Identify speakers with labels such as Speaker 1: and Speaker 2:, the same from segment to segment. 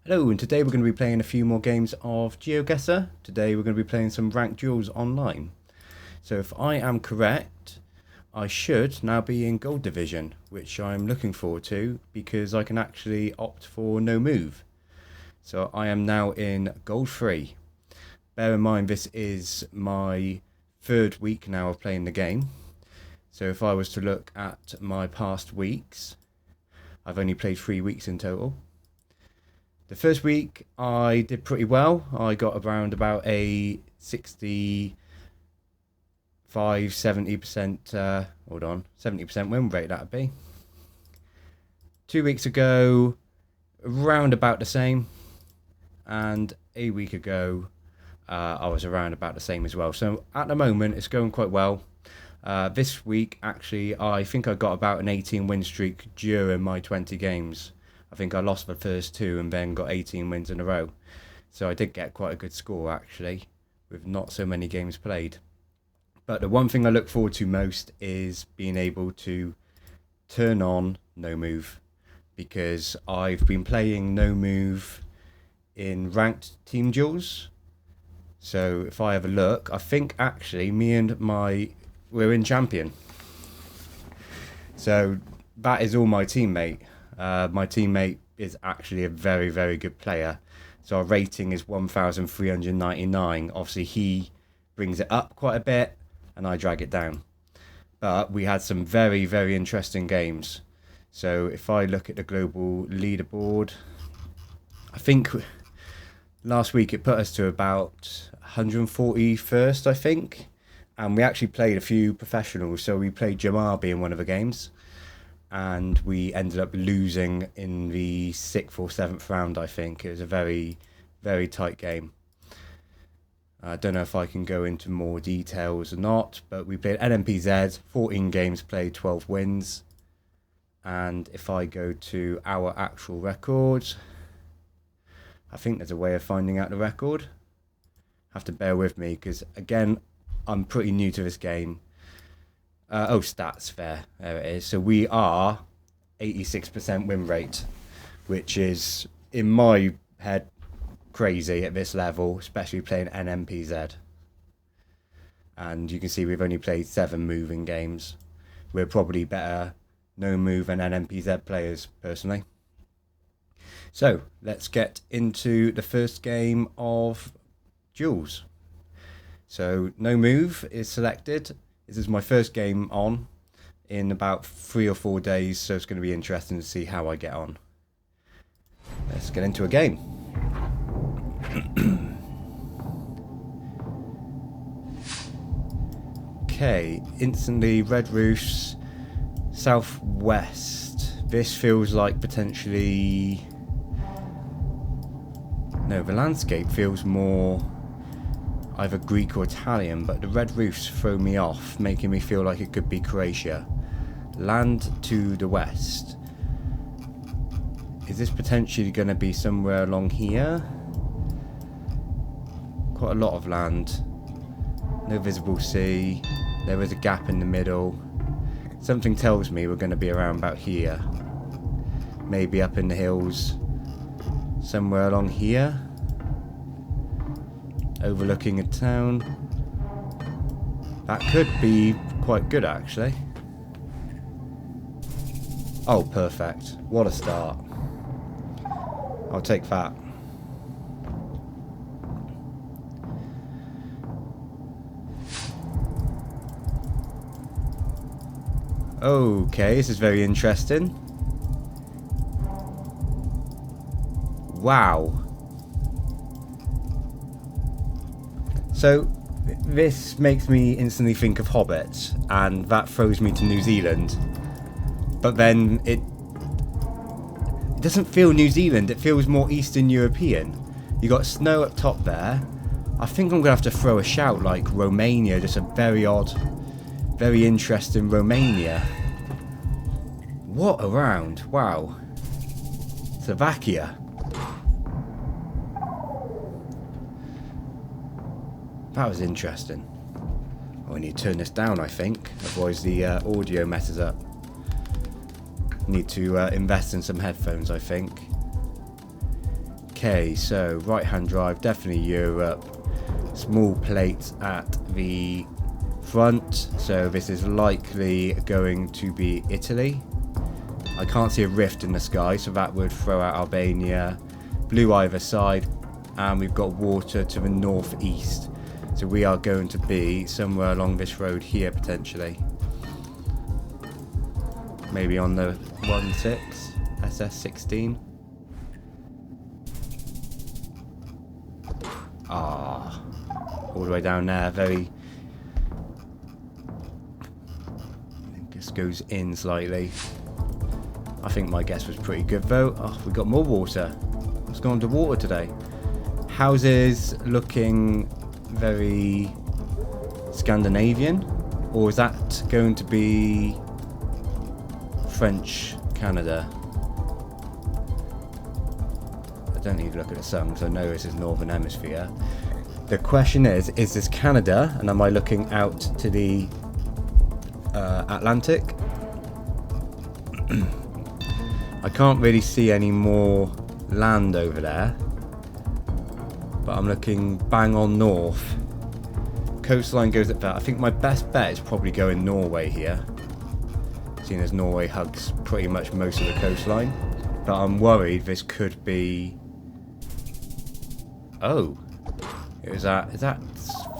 Speaker 1: Hello, and today we're going to be playing a few more games of GeoGuessr. Today we're going to be playing some ranked duels online. So if I am correct, I should now be in Gold Division, which I'm looking forward to because I can actually opt for no move. So I am now in Gold 3. Bear in mind this is my third week now of playing the game. So if I was to look at my past weeks, I've only played 3 weeks in total. The first week I did pretty well. I got around about a 70% win rate that'd be. 2 weeks ago, around about the same. And a week ago, I was around about the same as well. So at the moment, it's going quite well. This week, actually, I think I got about an 18 win streak during my 20 games. I think I lost the first 2 and then got 18 wins in a row. So I did get quite a good score, actually, with not so many games played. But the one thing I look forward to most is being able to turn on no move, because I've been playing no move in ranked team duels. So if I have a look, I think actually we're in champion. So that is all my teammate. My teammate is actually a very, very good player. So our rating is 1,399. Obviously, he brings it up quite a bit and I drag it down. But we had some very, very interesting games. So if I look at the global leaderboard, I think last week it put us to about 141st, I think. And we actually played a few professionals. So we played Jamabi in one of the games. And we ended up losing in the 6th or 7th round, I think. It was a very, very tight game. I don't know if I can go into more details or not, but we played NMPZ, 14 games played, 12 wins. And if I go to our actual records, I think there's a way of finding out the record. Have to bear with me because, again, I'm pretty new to this game. Stats, there it is. So we are 86% win rate, which is, in my head, crazy at this level, especially playing NMPZ. And you can see we've only played 7 moving games. We're probably better no move than NMPZ players, personally. So let's get into the first game of duels. So no move is selected. This is my first game on in about 3 or 4 days, so it's going to be interesting to see how I get on. Let's get into a game. Okay, instantly red roofs, southwest. This feels like potentially... No, the landscape feels more either Greek or Italian, but the red roofs throw me off, making me feel like it could be Croatia. Land to the west. Is this potentially going to be somewhere along here? Quite a lot of land. No visible sea. There is a gap in the middle. Something tells me we're going to be around about here. Maybe up in the hills. Somewhere along here. Overlooking a town. That could be quite good, actually. Oh, perfect. What a start. I'll take that. Okay, this is very interesting. Wow. So, this makes me instantly think of Hobbits, and that throws me to New Zealand. But then it doesn't feel New Zealand, it feels more Eastern European. You got snow up top there. I think I'm going to have to throw a shout like Romania, just a very odd, very interesting Romania. What a round, wow. Slovakia. That was interesting. Oh, I need to turn this down, I think. Otherwise the audio messes up. Need to invest in some headphones, I think. Okay, so right-hand drive, definitely Europe. Small plates at the front, so this is likely going to be Italy. I can't see a rift in the sky, so that would throw out Albania. Blue either side, and we've got water to the northeast. So we are going to be somewhere along this road here, potentially. Maybe on the 16, SS16. Ah, all the way down there, very... This goes in slightly. I think my guess was pretty good though. Oh, we got more water. What's going on to water today? Houses looking very Scandinavian, or is that going to be French Canada? I don't need to look at the sun because I know this is Northern Hemisphere. The question is this Canada, and am I looking out to the Atlantic? I can't really see any more land over there, but I'm looking bang on north. Coastline goes at that. I think my best bet is probably going Norway here, seeing as Norway hugs pretty much most of the coastline. But I'm worried this could be... Oh, is that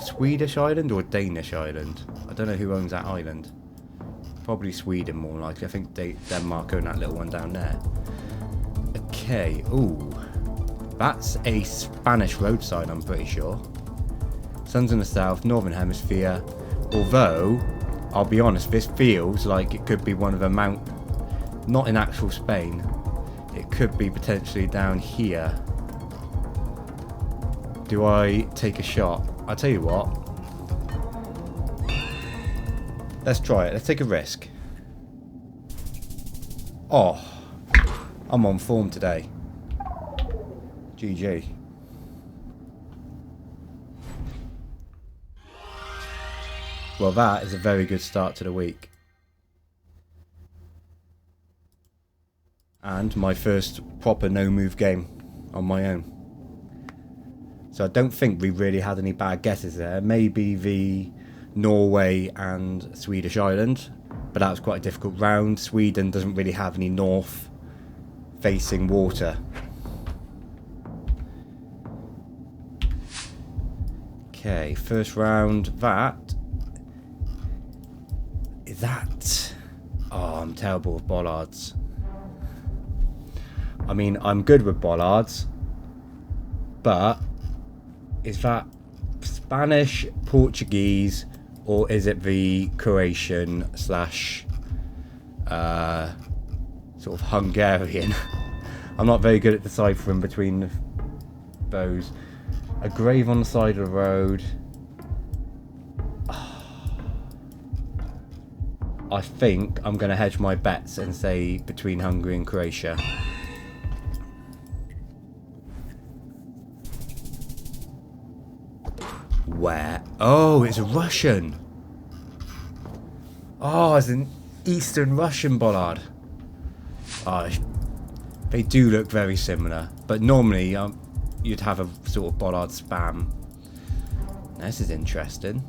Speaker 1: Swedish island or Danish island? I don't know who owns that island. Probably Sweden more likely. I think Denmark own that little one down there. Okay, ooh. That's a Spanish roadside, I'm pretty sure. Sun's in the south, Northern Hemisphere. Although, I'll be honest, this feels like it could be one of the not in actual Spain. It could be potentially down here. Do I take a shot? I'll tell you what. Let's try it. Let's take a risk. Oh, I'm on form today. GG. Well, that is a very good start to the week. And my first proper no-move game on my own. So I don't think we really had any bad guesses there. Maybe the Norway and Swedish island, but that was quite a difficult round. Sweden doesn't really have any north-facing water. Okay, first round, is that... Oh, I'm terrible with bollards. I mean, I'm good with bollards, but is that Spanish, Portuguese, or is it the Croatian / sort of Hungarian? I'm not very good at deciphering between those. A grave on the side of the road. I think I'm going to hedge my bets and say between Hungary and Croatia. Where? Oh, it's a Russian. Oh, it's an Eastern Russian bollard. Oh, they do look very similar, but normally you'd have a sort of bollard spam. This is interesting.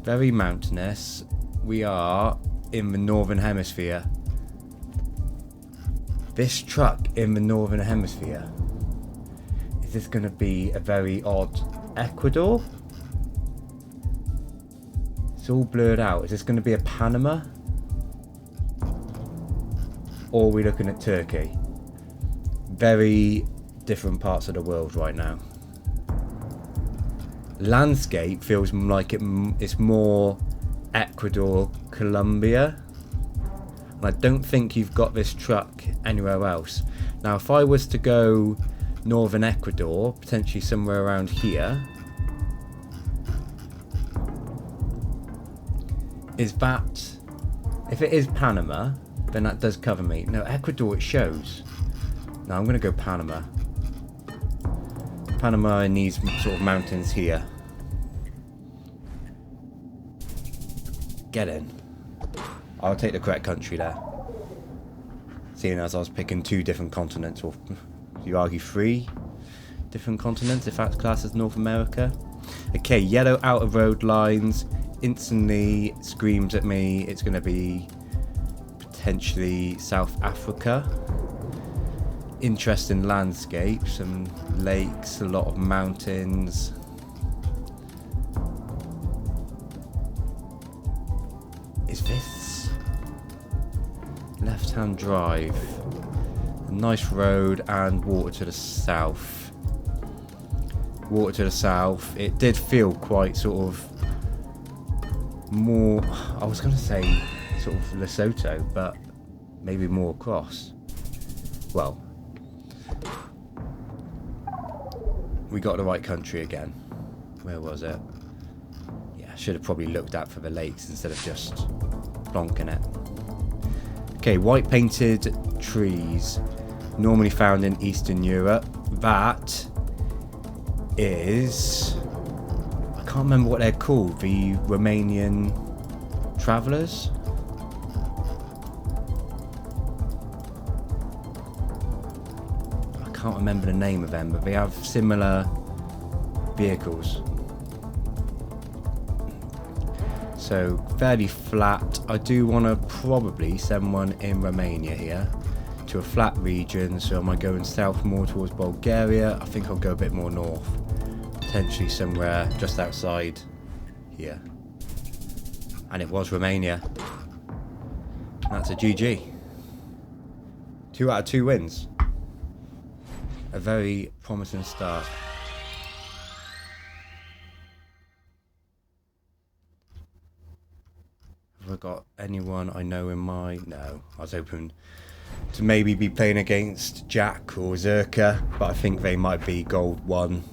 Speaker 1: Very mountainous. We are in the Northern Hemisphere. This truck in the Northern Hemisphere. Is this going to be a very odd Ecuador? It's all blurred out. Is this going to be a Panama? Or are we looking at Turkey? Very different parts of the world right now. Landscape feels like it's more Ecuador, Colombia. And I don't think you've got this truck anywhere else. Now, if I was to go northern Ecuador, potentially somewhere around here, is that... If it is Panama, then that does cover me. No, Ecuador it shows. No, I'm going to go Panama. Panama in these sort of mountains here. Get in. I'll take the correct country there. Seeing as I was picking two different continents, or You argue 3 different continents, if that's classed as North America. Okay, yellow outer road lines instantly screams at me it's going to be potentially South Africa. Interesting landscape, some lakes, a lot of mountains. Is this left-hand drive? A nice road and water to the south. Water to the south. It did feel quite sort of more, I was going to say sort of Lesotho, but maybe more across. Well, we got the right country again. Where was it? Yeah, I should have probably looked out for the lakes instead of just plonking it. Okay, white painted trees, normally found in Eastern Europe. That is, I can't remember what they're called, the Romanian travellers? I can't remember the name of them, but they have similar vehicles. So fairly flat. I do want to probably send one in Romania here to a flat region. So am I going south more towards Bulgaria? I think I'll go a bit more north, potentially somewhere just outside here. And it was Romania. That's a GG. 2 out of 2 wins. A very promising start. Have I got anyone I know in mind? No. I was hoping to maybe be playing against Jack or Zerka, but I think they might be gold 1.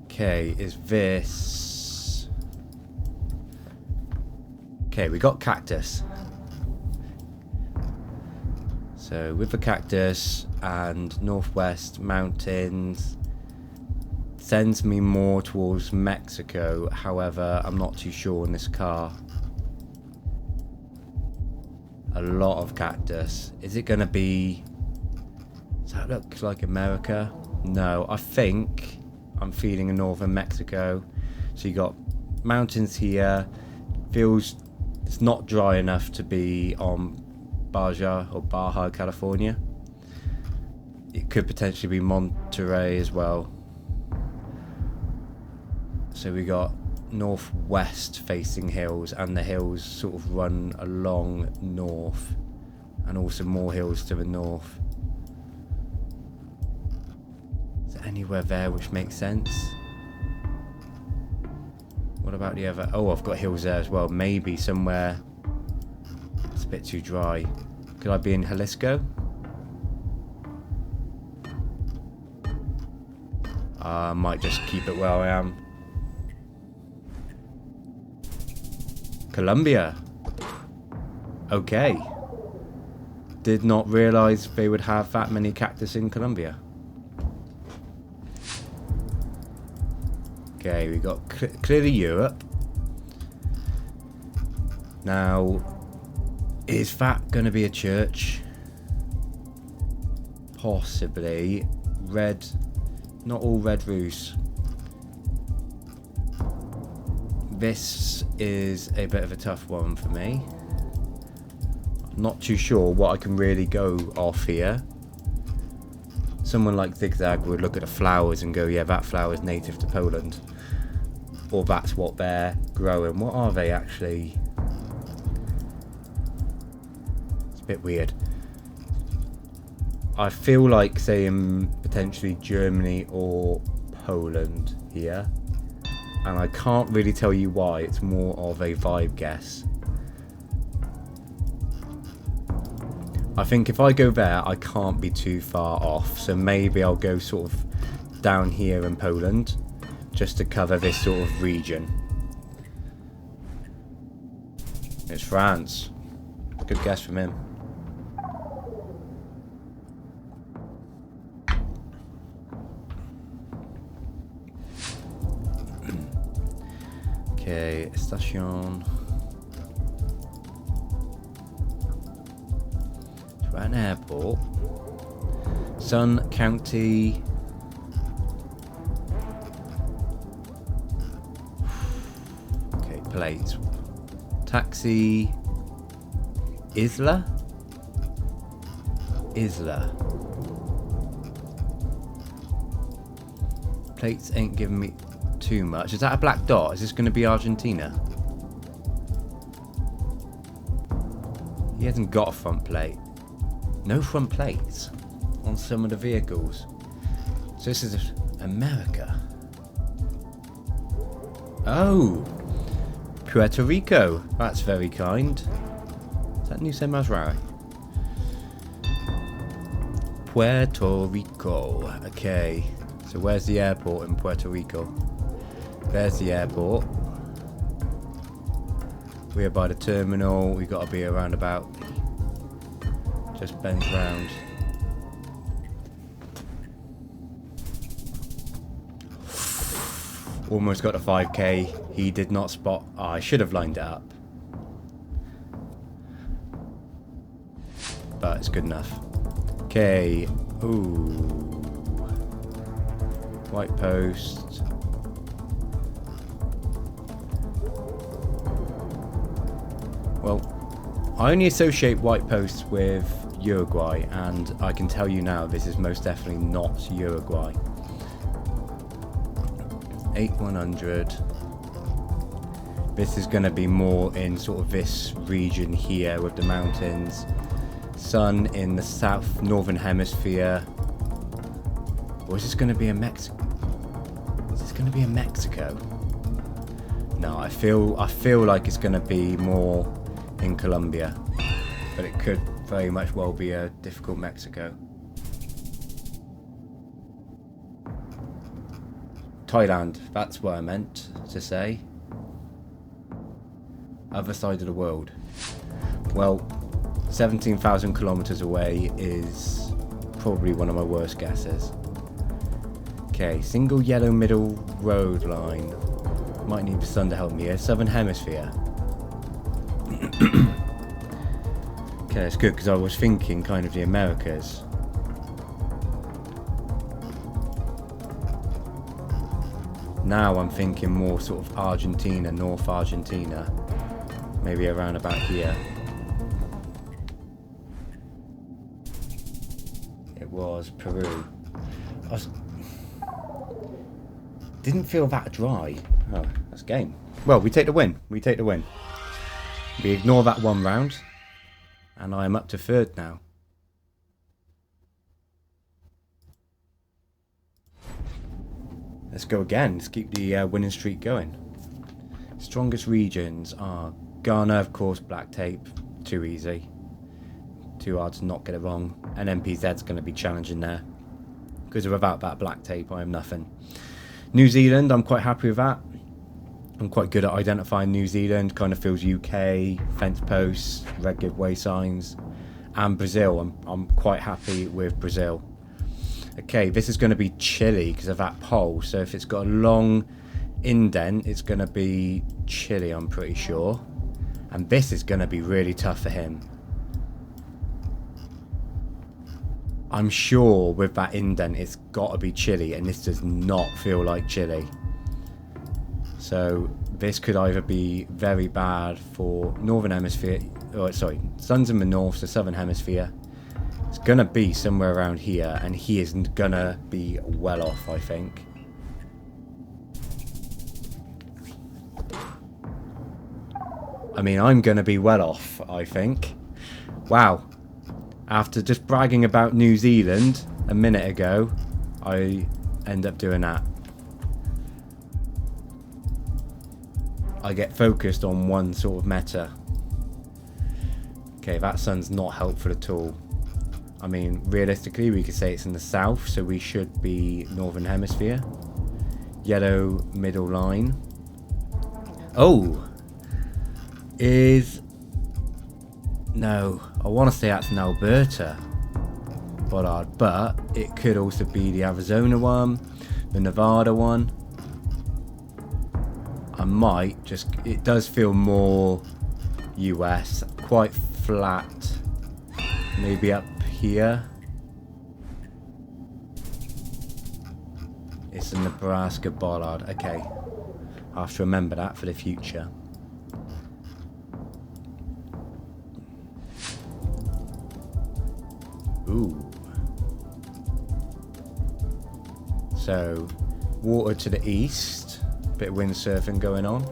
Speaker 1: Okay, is this... Okay, we got cactus. So with the cactus and northwest mountains sends me more towards Mexico. However, I'm not too sure in this car. A lot of cactus. Is it going to be... Does that look like America? No, I think I'm feeling a northern Mexico. So you got mountains here. Feels it's not dry enough to be on Baja, California. It could potentially be Monterey as well. So we got northwest facing hills, and the hills sort of run along north, and also more hills to the north. Is there anywhere there which makes sense? What about the other? Oh, I've got hills there as well. Maybe somewhere it's a bit too dry. Could I be in Jalisco? I might just keep it where I am. Colombia. Okay. Did not realise they would have that many cactus in Colombia. Okay, we got clearly Europe. Now, is that going to be a church? Possibly. Red, not all red roofs. This is a bit of a tough one for me. I'm not too sure what I can really go off here. Someone like Zigzag would look at the flowers and go, yeah, that flower is native to Poland. Or that's what they're growing. What are they actually? It's a bit weird. I feel like saying potentially Germany or Poland here. And I can't really tell you why. It's more of a vibe guess. I think if I go there, I can't be too far off. So maybe I'll go sort of down here in Poland, just to cover this sort of region. It's France. Good guess from him. Okay, station. we're at an airport. Sun County. Okay, plates. Taxi. Isla? Isla. Plates ain't giving me too much. Is that a black dot? Is this going to be Argentina? He hasn't got a front plate. No front plates on some of the vehicles. So this is America. Oh! Puerto Rico. That's very kind. Is that New Masrari? Puerto Rico. Okay. So where's the airport in Puerto Rico? There's the airport. We're by the terminal. We've got to be around about. Just bend round. Almost got to 5k. He did not spot. Oh, I should have lined it up. But it's good enough. Okay. Ooh. White post. Well, I only associate white posts with Uruguay, and I can tell you now this is most definitely not Uruguay. 8100. This is going to be more in sort of this region here with the mountains. Sun in the south northern hemisphere. Or is this going to be a Mexico? Is this going to be a Mexico? No, I feel like it's going to be more in Colombia, but it could very much well be a difficult Mexico. Thailand, that's what I meant to say. Other side of the world. Well, 17,000 kilometers away is probably one of my worst guesses. Okay, single yellow middle road line. Might need the sun to help me here. Southern hemisphere. Okay, that's good because I was thinking kind of the Americas. Now I'm thinking more sort of Argentina, North Argentina. Maybe around about here. It was Peru. Didn't feel that dry. Oh, that's game. Well, we take the win. We take the win. We ignore that one round. And I am up to third now. Let's go again. Let's keep the winning streak going. Strongest regions are Ghana, of course, black tape. Too easy. Too hard to not get it wrong. And MPZ's going to be challenging there. Because without that black tape, I am nothing. New Zealand, I'm quite happy with that. I'm quite good at identifying New Zealand. Kind of feels UK, fence posts, red giveaway signs. And Brazil, I'm quite happy with Brazil. Okay, this is going to be Chile because of that pole. So if it's got a long indent, it's going to be Chile, I'm pretty sure. And this is going to be really tough for him. I'm sure with that indent, it's got to be Chile, and this does not feel like Chile. So this could either be very bad for Northern Hemisphere, or sorry, sun's in the north, so Southern Hemisphere. It's going to be somewhere around here, and he isn't going to be well off, I think. I mean, I'm going to be well off, I think. Wow. After just bragging about New Zealand a minute ago, I end up doing that. I get focused on one sort of meta. Okay, that sun's not helpful at all. I mean, realistically, we could say it's in the south, so we should be Northern Hemisphere. Yellow middle line. Oh! No, I want to say that's in Alberta. But it could also be the Arizona one, the Nevada one. I might just... It does feel more US, quite flat. Maybe up here. It's a Nebraska bollard. Okay. I'll have to remember that for the future. Ooh. So, water to the east. Bit of windsurfing going on.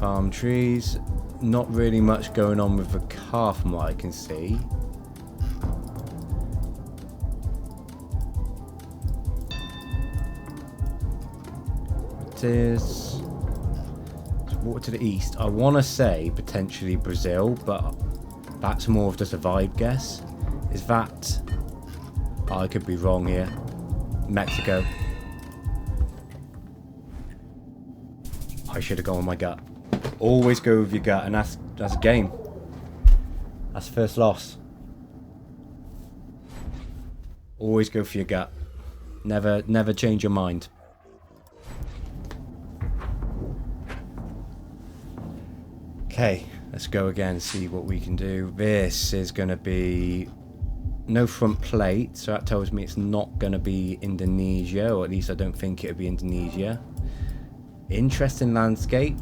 Speaker 1: Palm trees. Not really much going on with the car from what I can see. It is water to the east. I want to say potentially Brazil, but that's more of just a vibe guess. Is that... Oh, I could be wrong here. Mexico. I should have gone with my gut. Always go with your gut, and that's a game. That's the first loss. Always go for your gut. Never change your mind. Okay, let's go again, see what we can do. This is going to be no front plate, so that tells me it's not going to be Indonesia, or at least I don't think it would be Indonesia. Interesting landscape.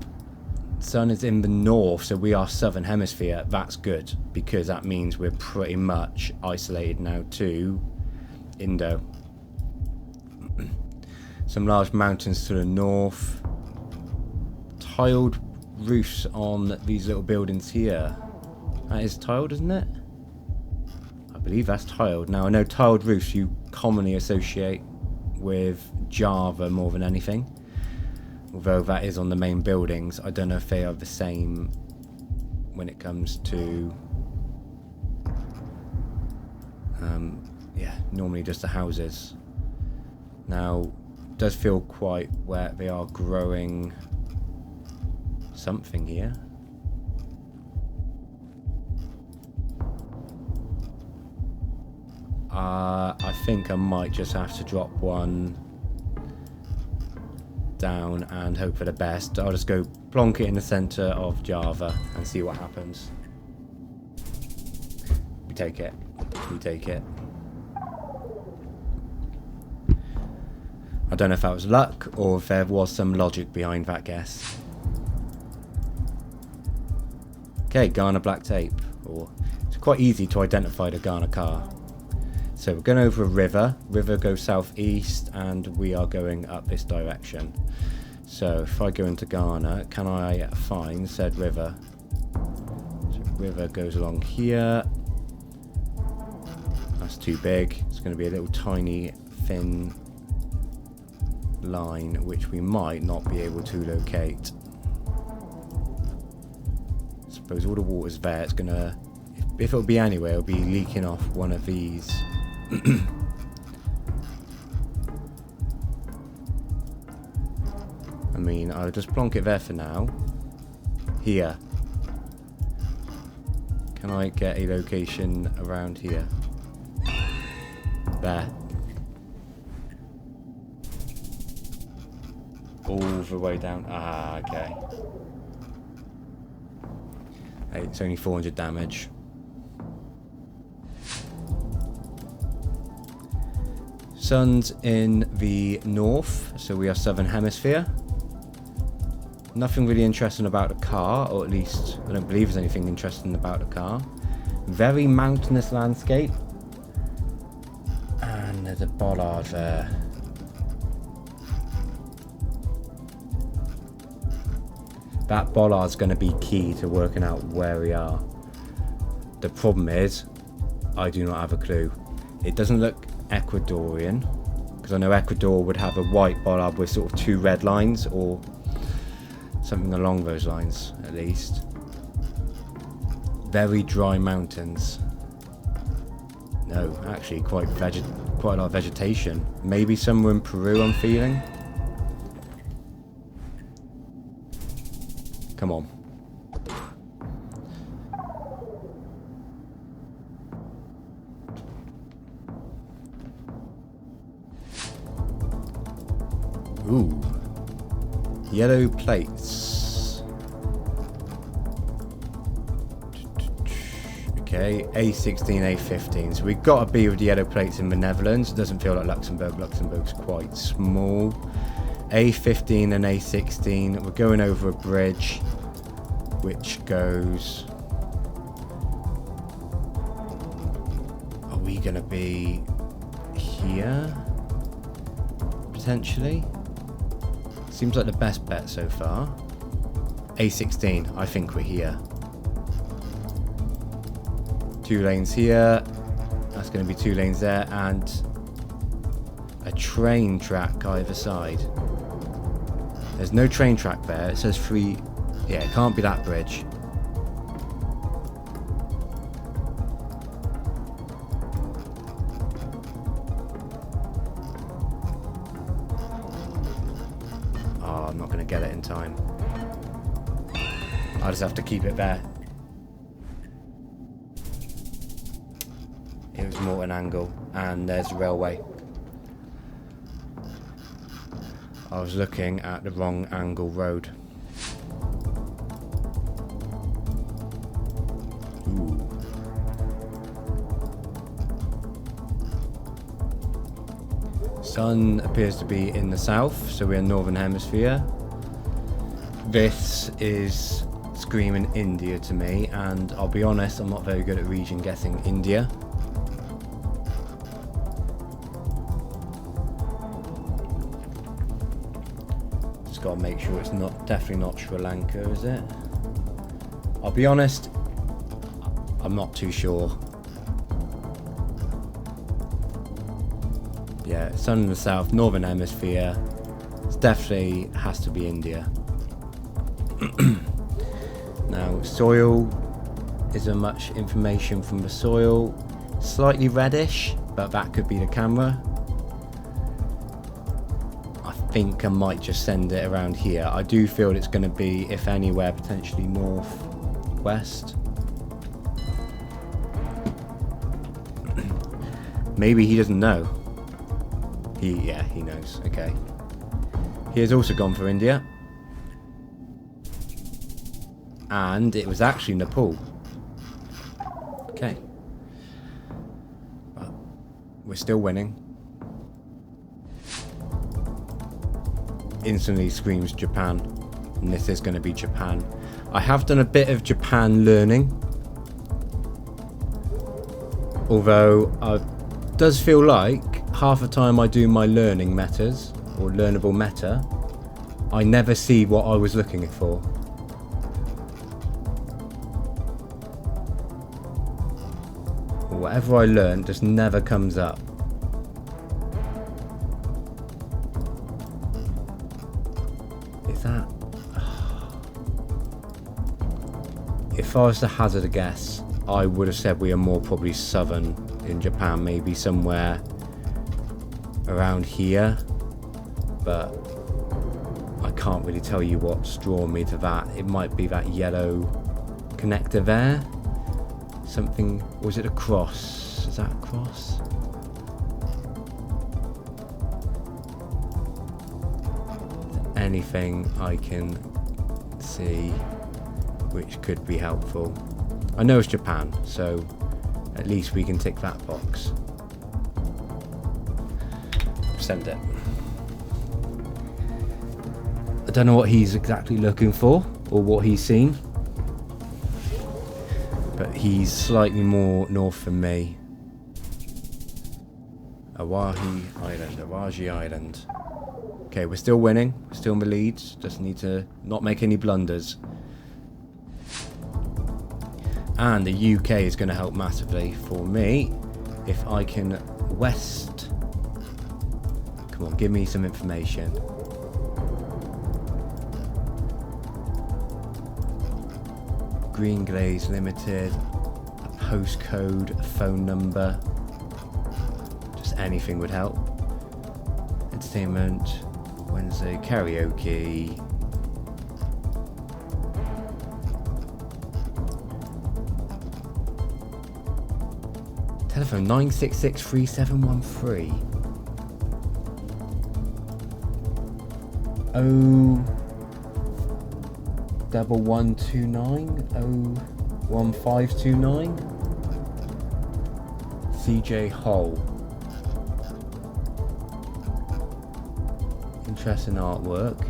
Speaker 1: Sun is in the north, so we are southern hemisphere. That's good, because that means we're pretty much isolated now to Indo. Some large mountains to the north. Tiled roofs on these little buildings here. That is tiled, isn't it? I believe that's tiled. Now, I know tiled roofs you commonly associate with Java more than anything. Although that is on the main buildings. I don't know if they are the same when it comes to... yeah, normally just the houses. Now, it does feel quite wet. They are growing something here. I think I might just have to drop one down and hope for the best. I'll just go plonk it in the center of Java and see what happens. We take it. We take it. I don't know if that was luck or if there was some logic behind that guess. Okay, Ghana black tape. It's quite easy to identify the Ghana car. So we're going over a river. River goes southeast, and we are going up this direction. So if I go into Ghana, can I find said river? So river goes along here. That's too big. It's going to be a little tiny, thin line, which we might not be able to locate. I suppose all the water's there. It's going to... If it'll be anywhere, it'll be leaking off one of these. I mean, I'll just plonk it there for now. Here. Can I get a location around here? There. All the way down. Ah, okay. Hey, it's only 400 damage. Sun's in the north, so we are southern hemisphere. Nothing really interesting about the car, or at least I don't believe there's anything interesting about the car. Very mountainous landscape. And there's a bollard there. That bollard's going to be key to working out where we are. The problem is, I do not have a clue. It doesn't look Ecuadorian, because I know Ecuador would have a white bollard with sort of 2 red lines, or something along those lines at least. Very dry mountains. No, actually quite a lot of vegetation. Maybe somewhere in Peru, I'm feeling. Come on. Ooh. Yellow plates. Okay, A16, A15. So we've got to be with the yellow plates in the Netherlands. It doesn't feel like Luxembourg. Luxembourg's quite small. A15 and A16. We're going over a bridge, which goes... Are we going to be here? Potentially? Seems like the best bet so far. A16. I think we're here. 2 lanes here, that's going to be 2 lanes there, and a train track either side. There's no train track there, it says 3, yeah, it can't be that bridge. Oh, I'm not going to get it in time. I'll just have to keep it there. It was more an angle, and there's the railway. I was looking at the wrong angle road. Ooh. Sun appears to be in the south, so we're in Northern Hemisphere. This is screaming India to me, and I'll be honest, I'm not very good at region guessing India. Got to make sure it's not, definitely not Sri Lanka, is it? I'll be honest, I'm not too sure. Yeah, sun in the south, Northern Hemisphere. It definitely has to be India. Now, soil, isn't much information from the soil. Slightly reddish, but that could be the camera. I think I might just send it around here. I do feel it's going to be, if anywhere, potentially northwest. Maybe he doesn't know. Yeah, he knows. Okay. He has also gone for India. And it was actually Nepal. Okay. Well, we're still winning. Instantly screams Japan, and this is going to be Japan. I have done a bit of Japan learning, although it does feel like half the time I do my learning metas or learnable meta, I never see what I was looking for. Whatever I learn just never comes up. If I was to hazard a guess, I would have said we are more probably southern in Japan, maybe somewhere around here, but I can't really tell you what's drawn me to that. It might be that yellow connector there. Something, was it a cross? Is that a cross? Anything I can see which could be helpful. I know it's Japan, so at least we can tick that box. Send it. I don't know what he's exactly looking for or what he's seen, but he's slightly more north than me. Awaji Island. Okay, we're still winning. We're still in the lead. Just need to not make any blunders. And the UK is going to help massively for me if I can west. Come on, give me some information. Green Glaze Limited, a postcode, a phone number, just anything would help. Entertainment, Wednesday, karaoke. Telephone 9663713. 01129 01529. CJ Hull. Interesting artwork.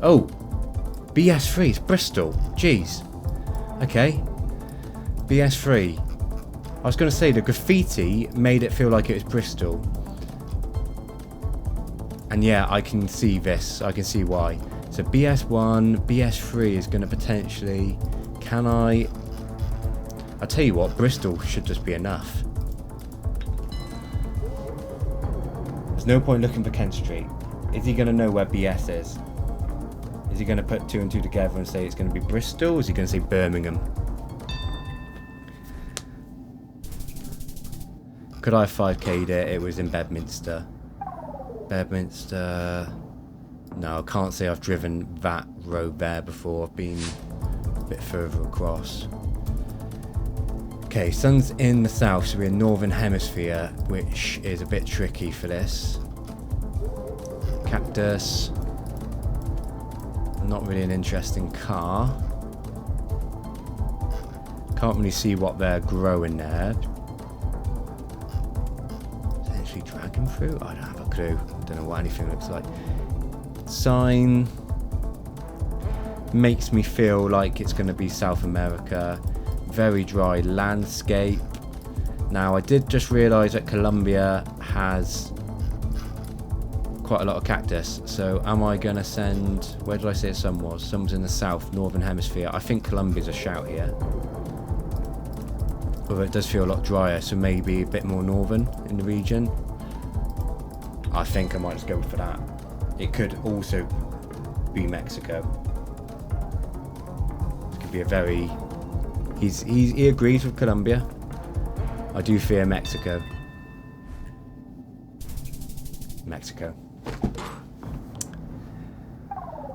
Speaker 1: Oh! BS3, it's Bristol. Jeez. Okay. BS3. I was going to say the graffiti made it feel like it was Bristol. And yeah, I can see this. I can see why. So BS1, BS3 is going to potentially... Can I... I'll tell you what, Bristol should just be enough. There's no point looking for Kent Street. Is he going to know where BS is? Is he going to put two and two together and say it's going to be Bristol? Or is he going to say Birmingham? Could I have 5k'd it? It was in Bedminster. Bedminster... No, I can't say I've driven that road there before. I've been a bit further across. Okay, sun's in the south, so we're in Northern Hemisphere, which is a bit tricky for this. Cactus. Not really an interesting car. Can't really see what they're growing there. Potentially dragon fruit? I don't have a clue. I don't know what anything looks like. Sign makes me feel like it's going to be South America. Very dry landscape. Now I did just realise that Colombia has quite a lot of cactus, so am I going to send... Where did I say sun was? Sun was in the south, Northern Hemisphere. I think Colombia's a shout here. Although it does feel a lot drier, so maybe a bit more northern in the region. I think I might just go for that. It could also be Mexico. It could be a very... He agrees with Colombia. I do fear Mexico. Mexico.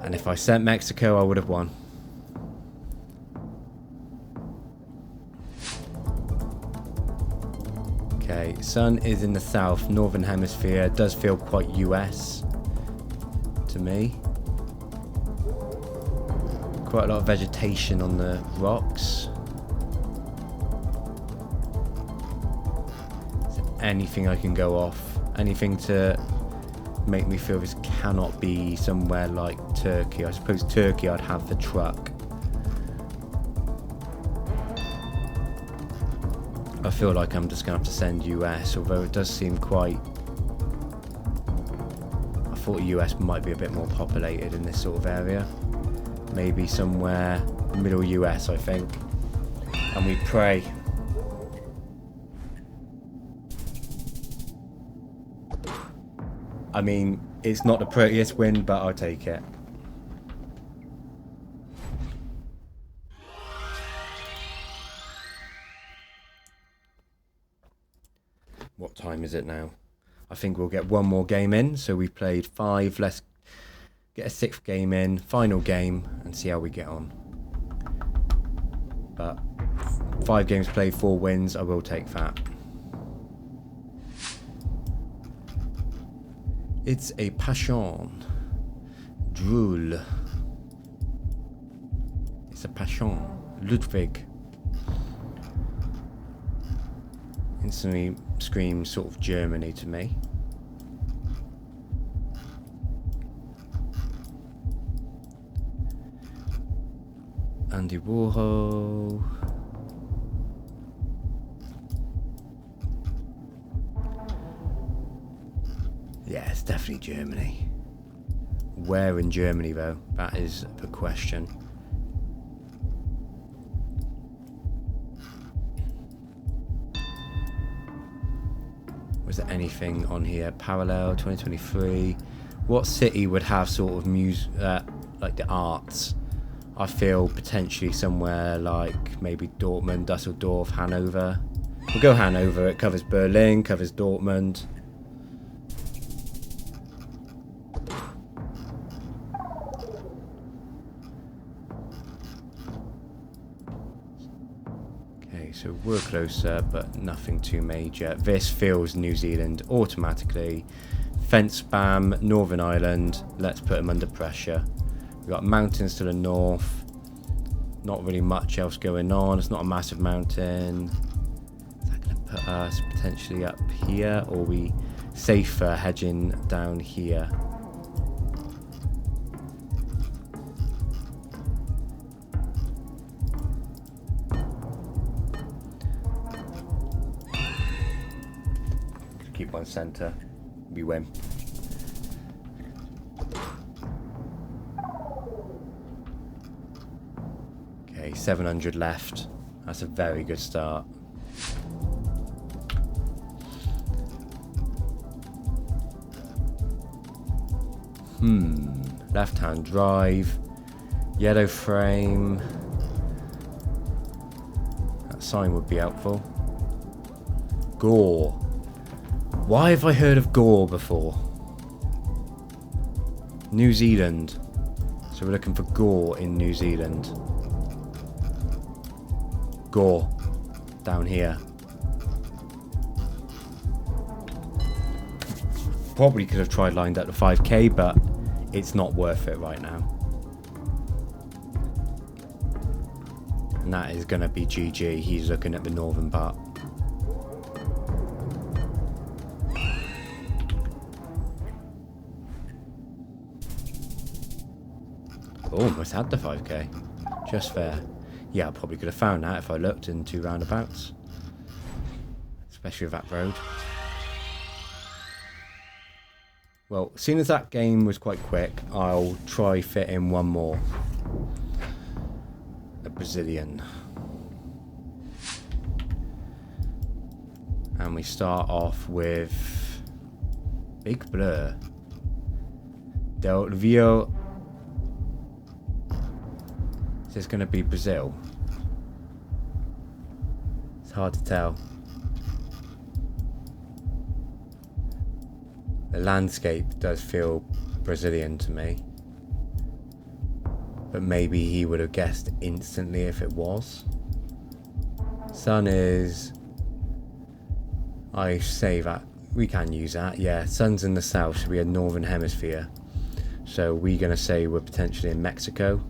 Speaker 1: And if I sent Mexico, I would have won. Okay, sun is in the south, Northern Hemisphere. It does feel quite US to me. Quite a lot of vegetation on the rocks. Is there anything I can go off? Anything to make me feel this cannot be somewhere like Turkey? I suppose Turkey I'd have the truck. I feel like I'm just going to have to send US, although it does seem quite... I thought US might be a bit more populated in this sort of area. Maybe somewhere middle US, I think. And we pray. I mean, it's not the prettiest win, but I'll take it. What time is it now? I think we'll get one more game in. So we played 5. Let's get a 6th game in. Final game and see how we get on. But 5 games played, 4 wins. I will take that. It's a passion. Drool. It's a passion. Ludwig. Instantly screams sort of Germany to me. Andy Warhol. Yeah, it's definitely Germany. Where in Germany though? That is the question. Was there anything on here? Parallel 2023. What city would have sort of like the arts? I feel potentially somewhere like maybe Dortmund, Dusseldorf, Hanover. We'll go Hanover. It covers Berlin, covers Dortmund. Okay, so we're closer, but nothing too major. This feels New Zealand automatically. Fence spam, Northern Ireland. Let's put them under pressure. We've got mountains to the north. Not really much else going on. It's not a massive mountain. put us potentially up here, or are we safer hedging down here? Keep on center. We win. Okay, 700 left. That's a very good start. Left-hand drive. Yellow frame. That sign would be helpful. Gore. Why have I heard of Gore before? New Zealand. So we're looking for Gore in New Zealand. Gore. Down here. Probably could have tried lined up to 5k, but it's not worth it right now. And that is going to be GG. He's looking at the northern part. Oh, almost had the 5k. Just fair. Yeah, I probably could have found that if I looked in 2 roundabouts. Especially with that road. Well, seeing as that game was quite quick, I'll try fit in one more. A Brazilian. And we start off with Big Blur. Del Rio. Is this going to be Brazil? It's hard to tell. The landscape does feel Brazilian to me. But maybe he would have guessed instantly if it was. Sun is... I say that. We can use that. Yeah, sun's in the south, so we had northern hemisphere. So we're going to say we're potentially in Mexico.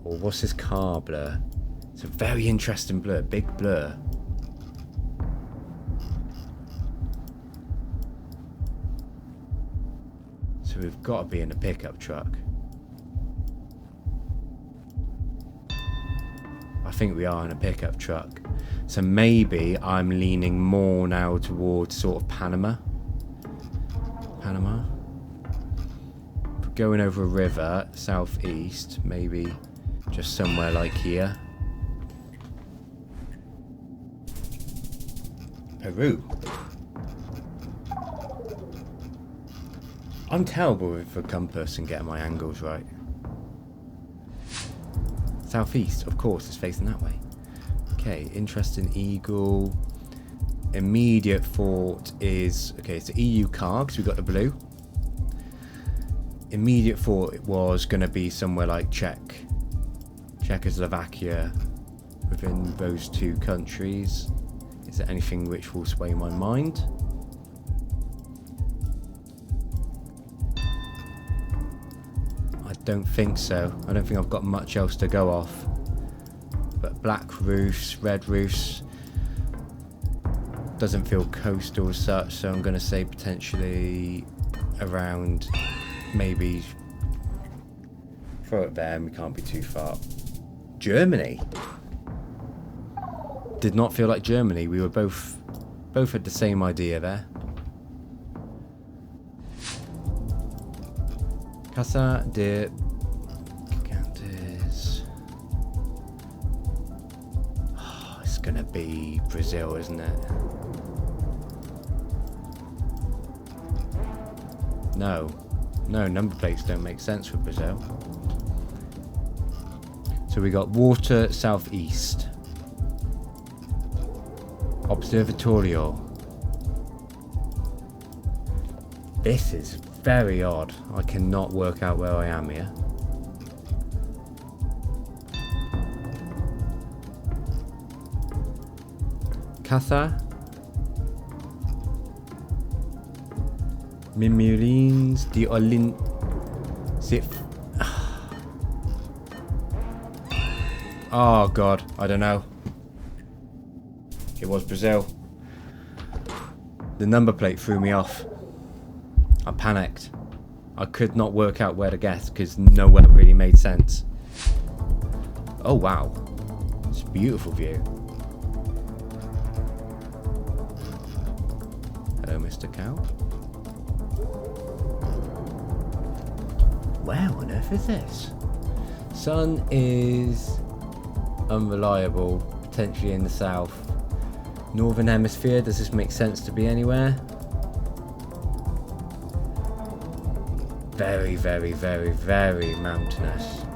Speaker 1: Or what's this car blur? It's a very interesting blur. Big blur. So we've got to be in a pickup truck. I think we are in a pickup truck. So maybe I'm leaning more now towards sort of Panama. Panama. Going over a river, southeast, maybe just somewhere like here. Peru. I'm terrible with the compass and getting my angles right. Southeast, of course, is facing that way. Okay, interesting eagle. Immediate thought is... Okay, it's the EU car, because we got the blue. Immediate thought was going to be somewhere like Czechoslovakia, within those two countries. Is there anything which will sway my mind? I don't think so. I don't think I've got much else to go off. But black roofs, red roofs, doesn't feel coastal as such, so I'm going to say potentially around, maybe throw it there and we can't be too far. Germany. Did not feel like Germany. We were both had the same idea there. Casa de Gigantes. Oh, it's gonna be Brazil, isn't it? No, number plates don't make sense for Brazil. So we got water southeast. Observatorio. This is very odd. I cannot work out where I am here. Casa Mimurins de Olin Sif. Oh god, I don't know. It was Brazil. The number plate threw me off. I panicked. I could not work out where to guess because nowhere really made sense. Oh wow. It's a beautiful view. Hello, Mr. Cow. Where on earth is this? Sun is unreliable, potentially in the south. Northern hemisphere, does this make sense to be anywhere? Very, very, very, very mountainous.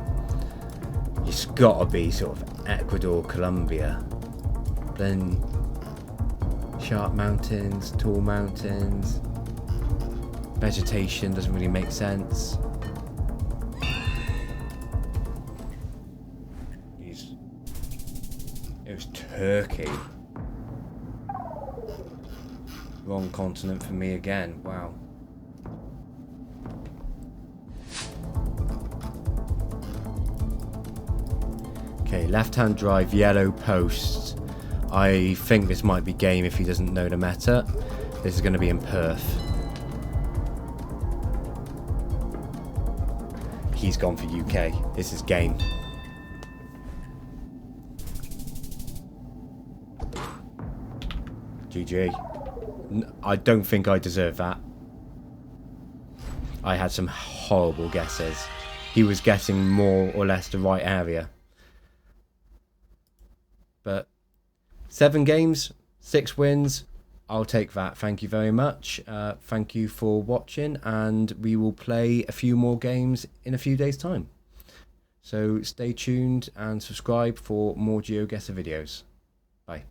Speaker 1: It's gotta be sort of Ecuador, Colombia. Then sharp mountains, tall mountains. Vegetation doesn't really make sense. It was Turkey. Wrong continent for me again. Wow. Okay, left-hand drive, yellow posts. I think this might be game if he doesn't know the meta. This is going to be in Perth. He's gone for UK. This is game. GG. I don't think I deserve that. I had some horrible guesses. He was guessing more or less the right area. But 7 games, 6 wins. I'll take that. Thank you very much. Thank you for watching, and we will play a few more games in a few days' time. So stay tuned and subscribe for more GeoGuessr videos. Bye.